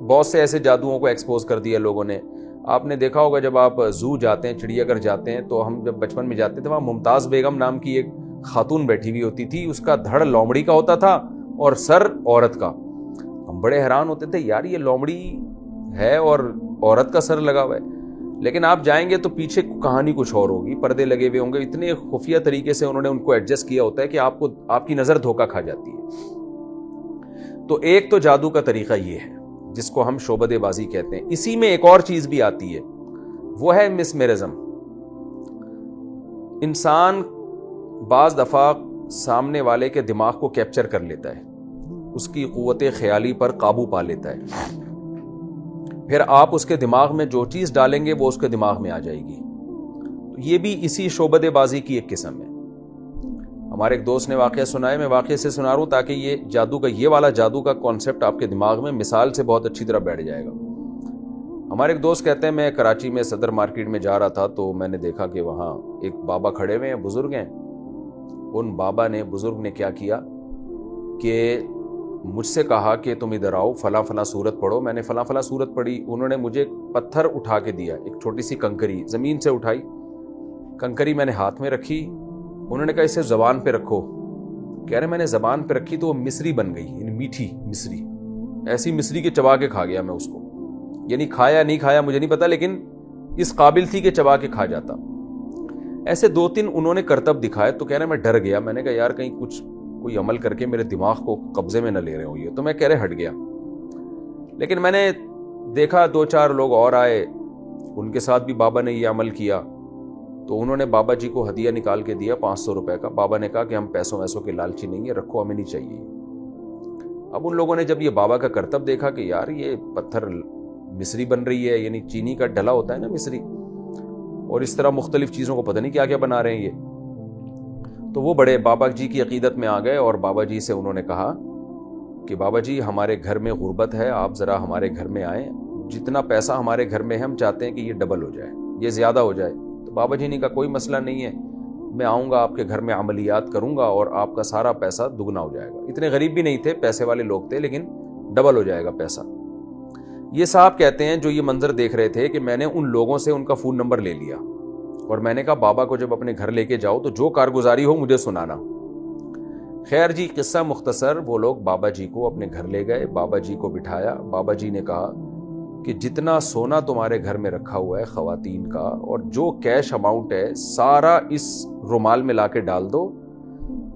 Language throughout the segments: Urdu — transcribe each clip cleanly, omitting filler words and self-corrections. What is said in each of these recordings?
بہت سے ایسے جادوؤں کو ایکسپوز کر دیا لوگوں نے. آپ نے دیکھا ہوگا جب آپ زو جاتے ہیں, چڑیا گھر جاتے ہیں, تو ہم جب بچپن میں جاتے تھے وہاں ممتاز بیگم نام کی ایک خاتون بیٹھی ہوئی ہوتی تھی, اس کا دھڑ لومڑی کا ہوتا تھا اور سر عورت کا. ہم بڑے حیران ہوتے تھے, یار یہ لومڑی ہے اور عورت کا سر لگا ہوا ہے. لیکن آپ جائیں گے تو پیچھے کہانی کچھ اور ہوگی, پردے لگے ہوئے ہوں گے, اتنے خفیہ طریقے سے انہوں نے ان کو ایڈجسٹ کیا ہوتا ہے کہ آپ کی نظر دھوکہ کھا جاتی ہے. تو ایک تو جادو کا طریقہ یہ ہے جس کو ہم شعبدے بازی کہتے ہیں. اسی میں ایک اور چیز بھی آتی ہے, وہ ہے مسمرزم. انسان بعض دفعہ سامنے والے کے دماغ کو کیپچر کر لیتا ہے, اس کی قوت خیالی پر قابو پا لیتا ہے, پھر آپ اس کے دماغ میں جو چیز ڈالیں گے وہ اس کے دماغ میں آ جائے گی. تو یہ بھی اسی شعبدے بازی کی ایک قسم ہے. ہمارے ایک دوست نے واقعہ سنا ہے, میں واقعے سے سنا رہا ہوں تاکہ یہ والا جادو کا کانسیپٹ آپ کے دماغ میں مثال سے بہت اچھی طرح بیٹھ جائے گا. ہمارے ایک دوست کہتے ہیں, میں کراچی میں صدر مارکیٹ میں جا رہا تھا تو میں نے دیکھا کہ وہاں ایک بابا کھڑے ہوئے ہیں, بزرگ ہیں. ان بزرگ نے کیا کیا کہ مجھ سے کہا کہ تم ادھر آؤ, فلاں فلاں صورت پڑھو. میں نے فلاں فلاں صورت پڑھی. انہوں نے مجھے ایک پتھر اٹھا کے دیا, ایک چھوٹی سی کنکری زمین سے اٹھائی, کنکری میں نے ہاتھ میں رکھی. انہوں نے کہا اسے زبان پہ رکھو. کہہ رہے میں نے زبان پہ رکھی تو وہ مصری بن گئی, یعنی میٹھی مصری, ایسی مصری کے چبا کے کھا گیا میں اس کو. یعنی کھایا نہیں کھایا مجھے نہیں پتا, لیکن اس قابل تھی کہ چبا کے کھا جاتا. ایسے 2-3 انہوں نے کرتب دکھائے تو کہہ رہے میں ڈر گیا. میں نے کہا یار کہیں کوئی عمل کر کے میرے دماغ کو قبضے میں نہ لے رہے ہوں یہ, تو میں کہہ رہے ہٹ گیا. لیکن میں نے دیکھا 2-4 لوگ اور آئے, ان کے ساتھ بھی بابا نے یہ عمل کیا. تو انہوں نے بابا جی کو ہدیہ نکال کے دیا 500 روپے کا. بابا نے کہا کہ ہم پیسوں ویسوں کے لالچی نہیں ہے, رکھو ہمیں نہیں چاہیے. اب ان لوگوں نے جب یہ بابا کا کرتب دیکھا کہ یار یہ پتھر مصری بن رہی ہے, یعنی چینی کا ڈلا ہوتا ہے نا مصری, اور اس طرح مختلف چیزوں کو پتہ نہیں کیا کیا بنا رہے ہیں یہ, تو وہ بڑے بابا جی کی عقیدت میں آ گئے. اور بابا جی سے انہوں نے کہا کہ بابا جی ہمارے گھر میں غربت ہے, آپ ذرا ہمارے گھر میں آئیں, جتنا پیسہ ہمارے گھر میں ہے ہم چاہتے ہیں کہ یہ ڈبل ہو جائے, یہ زیادہ ہو جائے. تو بابا جی نے کہا کوئی مسئلہ نہیں ہے, میں آؤں گا آپ کے گھر میں عملیات کروں گا اور آپ کا سارا پیسہ دگنا ہو جائے گا. اتنے غریب بھی نہیں تھے, پیسے والے لوگ تھے, لیکن ڈبل ہو جائے گا پیسہ. یہ صاحب کہتے ہیں جو یہ منظر دیکھ رہے تھے کہ میں نے ان لوگوں سے ان کا فون نمبر لے لیا اور میں نے کہا بابا کو جب اپنے گھر لے کے جاؤ تو جو کارگزاری ہو مجھے سنانا. خیر جی قصہ مختصر, وہ لوگ بابا جی کو اپنے گھر لے گئے, بابا جی کو بٹھایا. بابا جی نے کہا کہ جتنا سونا تمہارے گھر میں رکھا ہوا ہے خواتین کا اور جو کیش اماؤنٹ ہے سارا اس رومال میں لا کے ڈال دو,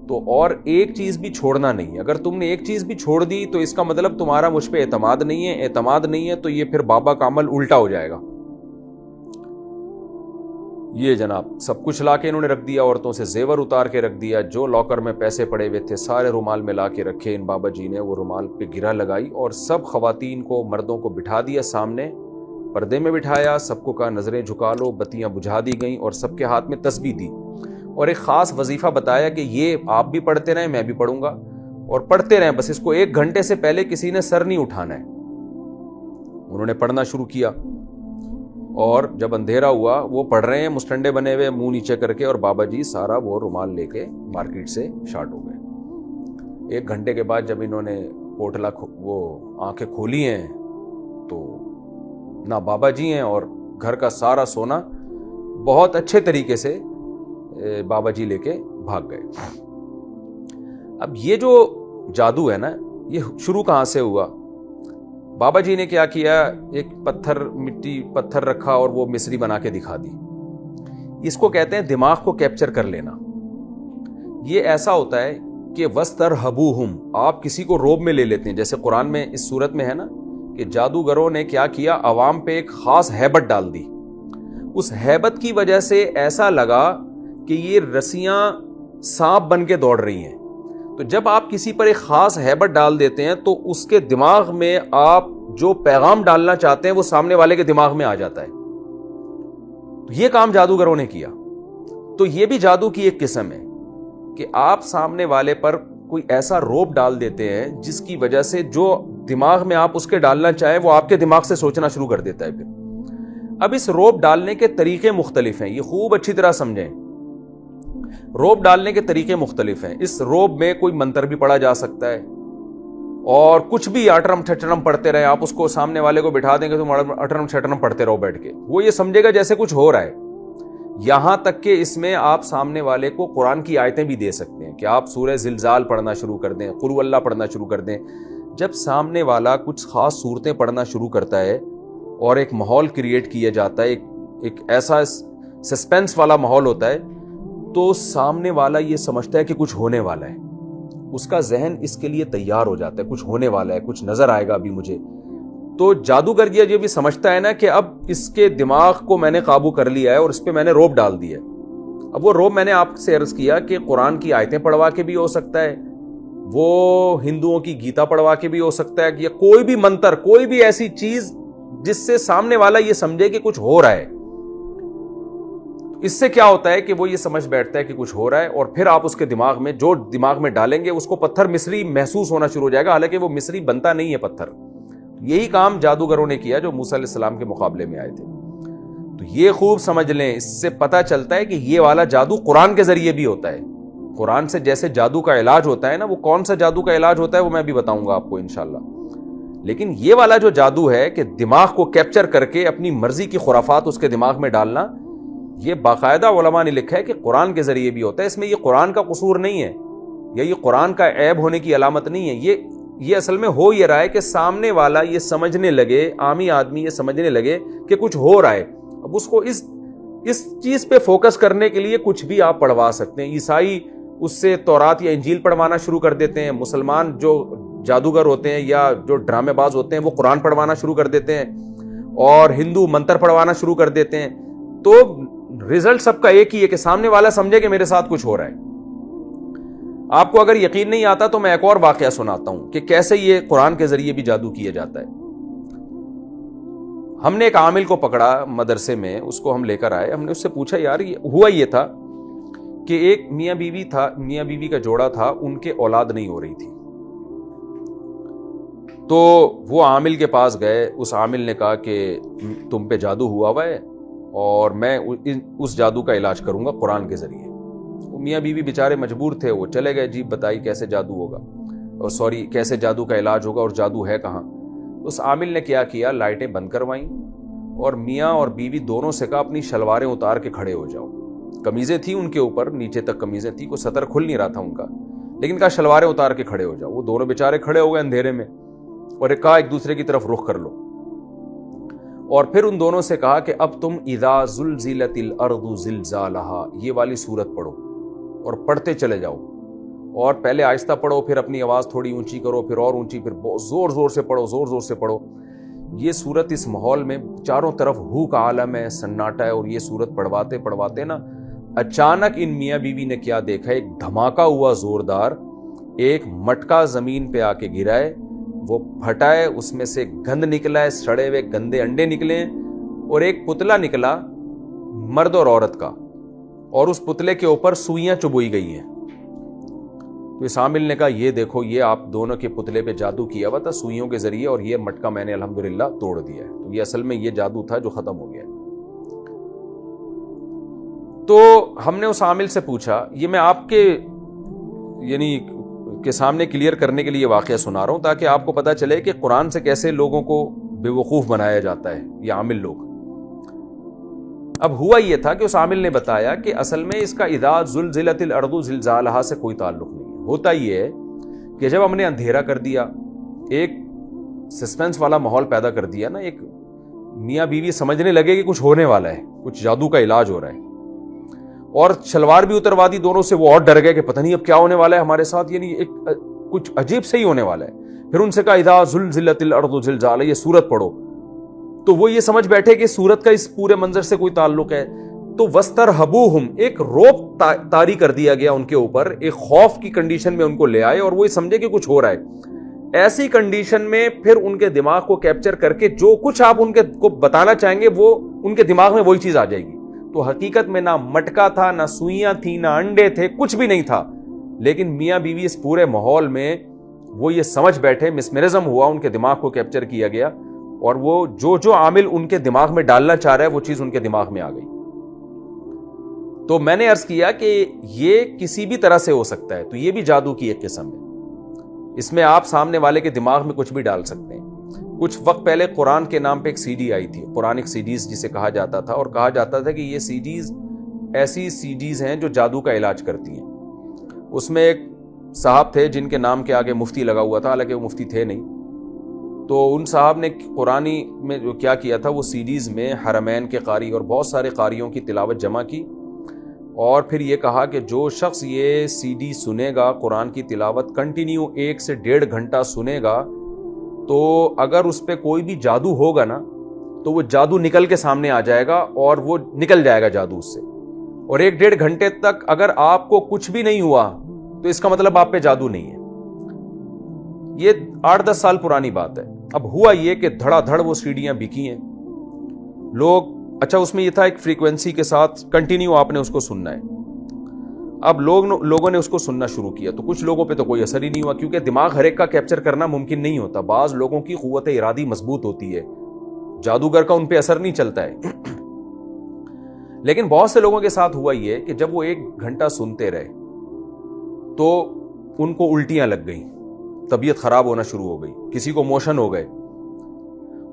تو اور ایک چیز بھی چھوڑنا نہیں. اگر تم نے ایک چیز بھی چھوڑ دی تو اس کا مطلب تمہارا مجھ پہ اعتماد نہیں ہے, اعتماد نہیں ہے تو یہ پھر بابا کا عمل الٹا ہو جائے گا. یہ جناب سب کچھ لا کے انہوں نے رکھ دیا, عورتوں سے زیور اتار کے رکھ دیا, جو لاکر میں پیسے پڑے ہوئے تھے سارے رومال میں لا کے رکھے ان بابا جی نے. وہ رومال پہ گرہ لگائی اور سب خواتین کو مردوں کو بٹھا دیا سامنے, پردے میں بٹھایا, سب کو کہا نظریں جھکا لو, بتیاں بجھا دی گئیں اور سب کے ہاتھ میں تسبیح دی اور ایک خاص وظیفہ بتایا کہ یہ آپ بھی پڑھتے رہیں, میں بھی پڑھوں گا اور پڑھتے رہیں, بس اس کو 1 گھنٹے سے پہلے کسی نے سر نہیں اٹھانا ہے. انہوں نے پڑھنا شروع کیا اور جب اندھیرا ہوا وہ پڑھ رہے ہیں مستنڈے بنے ہوئے منہ نیچے کر کے, اور بابا جی سارا وہ رومال لے کے مارکیٹ سے شارٹ ہو گئے. 1 گھنٹے کے بعد جب انہوں نے پوٹلا وہ آنکھیں کھولی ہیں تو نہ بابا جی ہیں اور گھر کا سارا سونا بہت اچھے طریقے سے بابا جی لے کے بھاگ گئے. اب یہ جو جادو ہے نا یہ شروع کہاں سے ہوا؟ بابا جی نے کیا کیا, ایک پتھر رکھا اور وہ مصری بنا کے دکھا دی. اس کو کہتے ہیں دماغ کو کیپچر کر لینا. یہ ایسا ہوتا ہے کہ وَاسْتَرْهَبُوهُمْ, آپ کسی کو روب میں لے لیتے ہیں. جیسے قرآن میں اس صورت میں ہے نا کہ جادوگروں نے کیا کیا, عوام پہ ایک خاص ہیبت ڈال دی. اس ہیبت کی وجہ سے ایسا لگا کہ یہ رسیاں سانپ بن کے دوڑ رہی ہیں. تو جب آپ کسی پر ایک خاص ہیبت ڈال دیتے ہیں تو اس کے دماغ میں آپ جو پیغام ڈالنا چاہتے ہیں وہ سامنے والے کے دماغ میں آ جاتا ہے. تو یہ کام جادوگروں نے کیا. تو یہ بھی جادو کی ایک قسم ہے کہ آپ سامنے والے پر کوئی ایسا روب ڈال دیتے ہیں جس کی وجہ سے جو دماغ میں آپ اس کے ڈالنا چاہیں وہ آپ کے دماغ سے سوچنا شروع کر دیتا ہے. پھر اب اس روب ڈالنے کے طریقے مختلف ہیں, یہ خوب اچھی طرح سمجھیں. روب ڈالنے کے طریقے مختلف ہیں. اس روب میں کوئی منتر بھی پڑھا جا سکتا ہے اور کچھ بھی اٹرم ٹھٹرم پڑھتے رہے, آپ اس کو سامنے والے کو بٹھا دیں گے تو اٹرم ٹھٹرم پڑھتے رہو بیٹھ کے, وہ یہ سمجھے گا جیسے کچھ ہو رہا ہے. یہاں تک کہ اس میں آپ سامنے والے کو قرآن کی آیتیں بھی دے سکتے ہیں کہ آپ سورہ زلزال پڑھنا شروع کر دیں, قل اللہ پڑھنا شروع کر دیں. جب سامنے والا کچھ خاص صورتیں پڑھنا شروع کرتا ہے اور ایک ماحول کریٹ کیا جاتا ہے, ایک ایسا سسپینس والا ماحول ہوتا ہے, تو سامنے والا یہ سمجھتا ہے کہ کچھ ہونے والا ہے, اس کا ذہن اس کے لیے تیار ہو جاتا ہے, کچھ ہونے والا ہے, کچھ نظر آئے گا ابھی مجھے. تو جادوگر یہ بھی سمجھتا ہے نا کہ اب اس کے دماغ کو میں نے قابو کر لیا ہے اور اس پہ میں نے روب ڈال دیا ہے. اب وہ روب میں نے آپ سے عرض کیا کہ قرآن کی آیتیں پڑھوا کے بھی ہو سکتا ہے, وہ ہندوؤں کی گیتا پڑھوا کے بھی ہو سکتا ہے, یا کوئی بھی منتر, کوئی بھی ایسی چیز جس سے سامنے والا یہ سمجھے کہ کچھ ہو رہا ہے. اس سے کیا ہوتا ہے کہ وہ یہ سمجھ بیٹھتا ہے کہ کچھ ہو رہا ہے, اور پھر آپ اس کے دماغ میں جو دماغ میں ڈالیں گے اس کو پتھر مصری محسوس ہونا شروع ہو جائے گا, حالانکہ وہ مصری بنتا نہیں ہے پتھر. یہی کام جادوگروں نے کیا جو موسیٰ علیہ السلام کے مقابلے میں آئے تھے. تو یہ خوب سمجھ لیں, اس سے پتہ چلتا ہے کہ یہ والا جادو قرآن کے ذریعے بھی ہوتا ہے. قرآن سے جیسے جادو کا علاج ہوتا ہے نا, وہ کون سا جادو کا علاج ہوتا ہے وہ میں بھی بتاؤں گا آپ کو انشاءاللہ. لیکن یہ والا جو جادو ہے کہ دماغ کو کیپچر کر کے اپنی مرضی کی خرافات اس کے دماغ میں ڈالنا, یہ باقاعدہ علماء نے لکھا ہے کہ قرآن کے ذریعے بھی ہوتا ہے. اس میں یہ قرآن کا قصور نہیں ہے, یا یہ قرآن کا عیب ہونے کی علامت نہیں ہے. یہ اصل میں ہو یہ رہا ہے کہ سامنے والا یہ سمجھنے لگے, عامی آدمی یہ سمجھنے لگے کہ کچھ ہو رہا ہے. اب اس کو اس چیز پہ فوکس کرنے کے لیے کچھ بھی آپ پڑھوا سکتے ہیں. عیسائی اس سے تورات یا انجیل پڑھوانا شروع کر دیتے ہیں, مسلمان جو جادوگر ہوتے ہیں یا جو ڈرامے باز ہوتے ہیں وہ قرآن پڑھوانا شروع کر دیتے ہیں, اور ہندو منتر پڑھوانا شروع کر دیتے ہیں. تو رزلٹ سب کا ایک ہی ہے کہ سامنے والا سمجھے کہ میرے ساتھ کچھ ہو رہا ہے. آپ کو اگر یقین نہیں آتا تو میں ایک اور واقعہ سناتا ہوں کہ کیسے یہ قرآن کے ذریعے بھی جادو کیا جاتا ہے. ہم نے ایک عامل کو پکڑا مدرسے میں, اس کو ہم لے کر آئے. ہم نے اس سے پوچھا یار ہوا یہ تھا کہ ایک میاں بیوی تھا, میاں بیوی کا جوڑا تھا, ان کے اولاد نہیں ہو رہی تھی. تو وہ عامل کے پاس گئے. اس عامل نے کہا کہ تم پہ جادو ہوا ہے اور میں اس جادو کا علاج کروں گا قرآن کے ذریعے. وہ میاں بیوی بیچارے مجبور تھے, وہ چلے گئے. جی بتائی کیسے جادو ہوگا, اور کیسے جادو کا علاج ہوگا, اور جادو ہے کہاں. اس عامل نے کیا کیا, لائٹیں بند کروائیں اور میاں اور بیوی دونوں سے کہا اپنی شلواریں اتار کے کھڑے ہو جاؤ. قمیضیں تھیں ان کے اوپر, نیچے تک قمیضیں تھیں, کوئی سطر کھل نہیں رہا تھا ان کا, لیکن کہا شلواریں اتار کے کھڑے ہو جاؤ. وہ دونوں بیچارے کھڑے ہو گئے اندھیرے میں, اور کہا ایک دوسرے کی طرف رخ کر لو. اور پھر ان دونوں سے کہا کہ اب تم اذا زلزلت الارض زلزالہا یہ والی سورت پڑھو, اور پڑھتے چلے جاؤ. اور پہلے آہستہ پڑھو, پھر اپنی آواز تھوڑی اونچی کرو, پھر اور اونچی, پھر زور زور سے پڑھو, زور زور سے پڑھو. یہ سورت اس ماحول میں چاروں طرف ہو کا عالم ہے, سناٹا ہے, اور یہ سورت پڑھواتے پڑھواتے نا اچانک ان میاں بیوی نے کیا دیکھا, ایک دھماکہ ہوا زوردار. ایک مٹکا زمین پہ آ کے گرا ہے, وہ پھٹا ہے, اس میں سے گند نکلا ہے, سڑے ہوئے گندے انڈے نکلے ہیں, اور ایک پتلا نکلا مرد اور عورت کا, اور اس پتلے کے اوپر سوئیاں چبوئی گئی ہیں. تو اس عامل نے کہا یہ دیکھو, یہ آپ دونوں کے پتلے پہ جادو کیا ہوا تھا سوئیوں کے ذریعے, اور یہ مٹکا میں نے الحمدللہ توڑ دیا ہے. تو یہ اصل میں یہ جادو تھا جو ختم ہو گیا. تو ہم نے اس عامل سے پوچھا, یہ میں آپ کے یعنی کے سامنے کلیئر کرنے کے لیے واقعہ سنا رہا ہوں تاکہ آپ کو پتہ چلے کہ قرآن سے کیسے لوگوں کو بے وقوف بنایا جاتا ہے یہ عامل لوگ. اب ہوا یہ تھا کہ اس عامل نے بتایا کہ اصل میں اس کا اذا زلزلت الارض زلزالہا سے کوئی تعلق نہیں ہے. ہوتا یہ ہے کہ جب ہم نے اندھیرا کر دیا, ایک سسپینس والا ماحول پیدا کر دیا نا, ایک میاں بیوی سمجھنے لگے کہ کچھ ہونے والا ہے, کچھ جادو کا علاج ہو رہا ہے, اور شلوار بھی اتروا دی دونوں سے. وہ اور ڈر گئے کہ پتہ نہیں اب کیا ہونے والا ہے ہمارے ساتھ, یعنی ایک کچھ عجیب سے ہی ہونے والا ہے. پھر ان سے کہا اذا زلزلت الارض زلزالہا یہ سورت پڑھو. تو وہ یہ سمجھ بیٹھے کہ سورت کا اس پورے منظر سے کوئی تعلق ہے. تو وسترہبوہم ایک روب طاری کر دیا گیا ان کے اوپر, ایک خوف کی کنڈیشن میں ان کو لے آئے, اور وہ یہ سمجھے کہ کچھ ہو رہا ہے. ایسی کنڈیشن میں پھر ان کے دماغ کو کیپچر کر کے جو کچھ آپ ان کے کو بتانا چاہیں گے وہ ان کے دماغ میں وہی چیز آ جائے گی. تو حقیقت میں نہ مٹکا تھا, نہ سوئیاں تھیں, نہ انڈے تھے, کچھ بھی نہیں تھا. لیکن میاں بیوی اس پورے ماحول میں وہ یہ سمجھ بیٹھے, مسمرزم ہوا, ان کے دماغ کو کیپچر کیا گیا, اور وہ جو عامل ان کے دماغ میں ڈالنا چاہ رہا ہے وہ چیز ان کے دماغ میں آ گئی. تو میں نے عرض کیا کہ یہ کسی بھی طرح سے ہو سکتا ہے, تو یہ بھی جادو کی ایک قسم ہے. اس میں آپ سامنے والے کے دماغ میں کچھ بھی ڈال سکتے ہیں. کچھ وقت پہلے قرآن کے نام پہ ایک CD آئی تھی, قرآنک CDs جسے کہا جاتا تھا, اور کہا جاتا تھا کہ یہ CDs ایسی CDs ہیں جو جادو کا علاج کرتی ہیں. اس میں ایک صاحب تھے جن کے نام کے آگے مفتی لگا ہوا تھا, حالانکہ وہ مفتی تھے نہیں. تو ان صاحب نے قرآنی میں جو کیا کیا تھا, وہ CDs میں حرمین کے قاری اور بہت سارے قاریوں کی تلاوت جمع کی, اور پھر یہ کہا کہ جو شخص یہ CD سنے گا, قرآن کی تلاوت کنٹینیو 1 سے 1.5 گھنٹہ سنے گا, تو اگر اس پہ کوئی بھی جادو ہوگا نا, تو وہ جادو نکل کے سامنے آ جائے گا اور وہ نکل جائے گا جادو اس سے. اور 1-1.5 گھنٹے تک اگر آپ کو کچھ بھی نہیں ہوا تو اس کا مطلب آپ پہ جادو نہیں ہے. یہ 8-10 سال پرانی بات ہے. اب ہوا یہ کہ دھڑا دھڑ وہ سیڑھیاں بکی ہیں لوگ. اچھا, اس میں یہ تھا ایک فریکوینسی کے ساتھ کنٹینیو آپ نے اس کو سننا ہے. اب لوگوں نے اس کو سننا شروع کیا, تو کچھ لوگوں پہ تو کوئی اثر ہی نہیں ہوا, کیونکہ دماغ ہر ایک کا کیپچر کرنا ممکن نہیں ہوتا. بعض لوگوں کی قوت ارادی مضبوط ہوتی ہے, جادوگر کا ان پہ اثر نہیں چلتا ہے. لیکن بہت سے لوگوں کے ساتھ ہوا یہ کہ جب وہ 1 گھنٹہ سنتے رہے تو ان کو الٹیاں لگ گئیں, طبیعت خراب ہونا شروع ہو گئی, کسی کو موشن ہو گئے.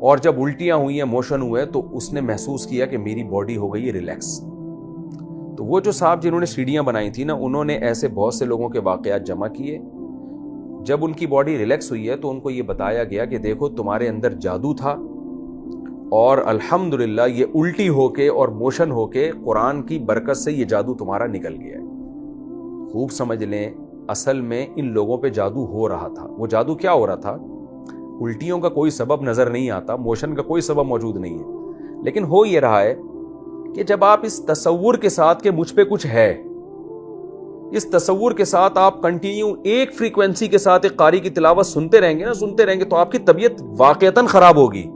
اور جب الٹیاں ہوئی ہیں, موشن ہوئے, تو اس نے محسوس کیا کہ میری باڈی ہو گئی ہے ریلیکس. تو وہ جو صاحب جنہوں نے سیڑھیاں بنائی تھی نا, انہوں نے ایسے بہت سے لوگوں کے واقعات جمع کیے. جب ان کی باڈی ریلیکس ہوئی ہے تو ان کو یہ بتایا گیا کہ دیکھو تمہارے اندر جادو تھا, اور الحمدللہ یہ الٹی ہو کے اور موشن ہو کے قرآن کی برکت سے یہ جادو تمہارا نکل گیا ہے. خوب سمجھ لیں, اصل میں ان لوگوں پہ جادو ہو رہا تھا. وہ جادو کیا ہو رہا تھا؟ الٹیوں کا کوئی سبب نظر نہیں آتا, موشن کا کوئی سبب موجود نہیں ہے, لیکن ہو یہ رہا ہے کہ جب آپ اس تصور کے ساتھ کہ مجھ پہ کچھ ہے, اس تصور کے ساتھ آپ کنٹینیو ایک فریکوینسی کے ساتھ ایک قاری کی تلاوت سنتے رہیں گے, تو آپ کی طبیعت واقعتاً خراب ہوگی.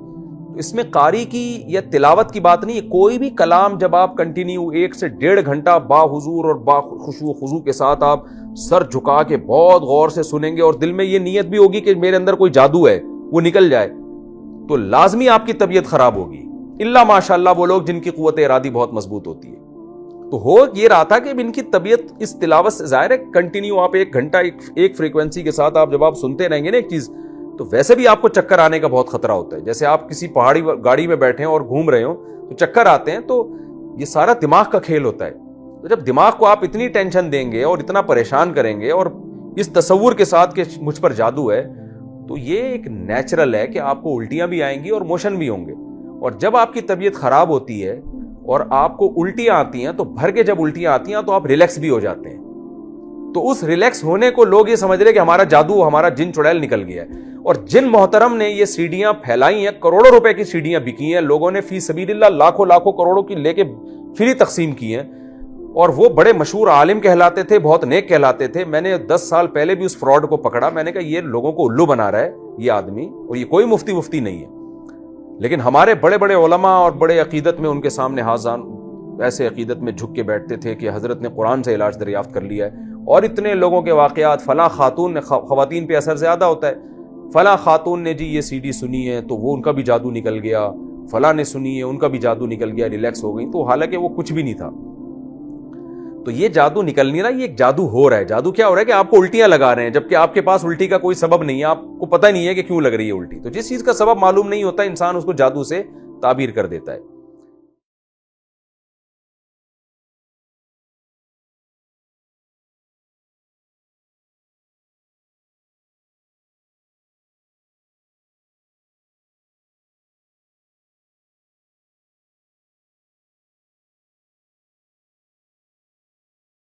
اس میں قاری کی یا تلاوت کی بات نہیں ہے, کوئی بھی کلام جب آپ کنٹینیو 1 سے 1.5 گھنٹہ با حضور اور با خشوع و خضوع کے ساتھ آپ سر جھکا کے بہت غور سے سنیں گے, اور دل میں یہ نیت بھی ہوگی کہ میرے اندر کوئی جادو ہے وہ نکل جائے, تو لازمی آپ کی طبیعت خراب ہوگی. اللہ ماشاءاللہ وہ لوگ جن کی قوت ارادی بہت مضبوط ہوتی ہے. تو ہو یہ رہا تھا کہ ان کی طبیعت اس تلاوت سے, ظاہر ہے کنٹینیو آپ 1 گھنٹہ ایک فریکوینسی کے ساتھ آپ جب آپ سنتے رہیں گے نا ایک چیز, تو ویسے بھی آپ کو چکر آنے کا بہت خطرہ ہوتا ہے. جیسے آپ کسی پہاڑی گاڑی میں بیٹھے ہیں اور گھوم رہے ہوں تو چکر آتے ہیں, تو یہ سارا دماغ کا کھیل ہوتا ہے. تو جب دماغ کو آپ اتنی ٹینشن دیں گے اور اتنا پریشان کریں گے, اور اس تصور کے ساتھ کہ مجھ پر جادو ہے, تو یہ ایک نیچرل ہے کہ آپ کو الٹیاں بھی آئیں گی اور موشن بھی ہوں گے. اور جب آپ کی طبیعت خراب ہوتی ہے اور آپ کو الٹیاں آتی ہیں, تو بھر کے جب الٹیاں آتی ہیں تو آپ ریلیکس بھی ہو جاتے ہیں. تو اس ریلیکس ہونے کو لوگ یہ سمجھ رہے کہ ہمارا جادو, ہمارا جن چڑیل نکل گیا ہے. اور جن محترم نے یہ سیڑھیاں پھیلائی ہیں, کروڑوں روپے کی سیڑھیاں بکی ہیں, لوگوں نے فی سبیل اللہ لاکھوں کروڑوں کی لے کے فری تقسیم کی ہیں, اور وہ بڑے مشہور عالم کہلاتے تھے, بہت نیک کہلاتے تھے. میں نے 10 سال پہلے بھی اس فراڈ کو پکڑا. میں نے کہا یہ لوگوں کو الو بنا رہا ہے یہ آدمی, اور یہ کوئی مفتی نہیں ہے. لیکن ہمارے بڑے بڑے علماء اور بڑے عقیدت میں ان کے سامنے حاضان ایسے عقیدت میں جھک کے بیٹھتے تھے کہ حضرت نے قرآن سے علاج دریافت کر لیا ہے. اور اتنے لوگوں کے واقعات, فلاں خاتون نے, خواتین پہ اثر زیادہ ہوتا ہے, فلاں خاتون نے جی یہ CD سنی ہے تو وہ ان کا بھی جادو نکل گیا, فلاں نے سنی ہے ان کا بھی جادو نکل گیا, ریلیکس ہو گئی. تو حالانکہ وہ کچھ بھی نہیں تھا. تو یہ جادو نکل نہیں رہا, یہ ایک جادو ہو رہا ہے. جادو کیا ہو رہا ہے کہ آپ کو الٹیاں لگا رہے ہیں, جبکہ آپ کے پاس الٹی کا کوئی سبب نہیں ہے, آپ کو پتہ نہیں ہے کہ کیوں لگ رہی ہے الٹی. تو جس چیز کا سبب معلوم نہیں ہوتا, انسان اس کو جادو سے تعبیر کر دیتا ہے.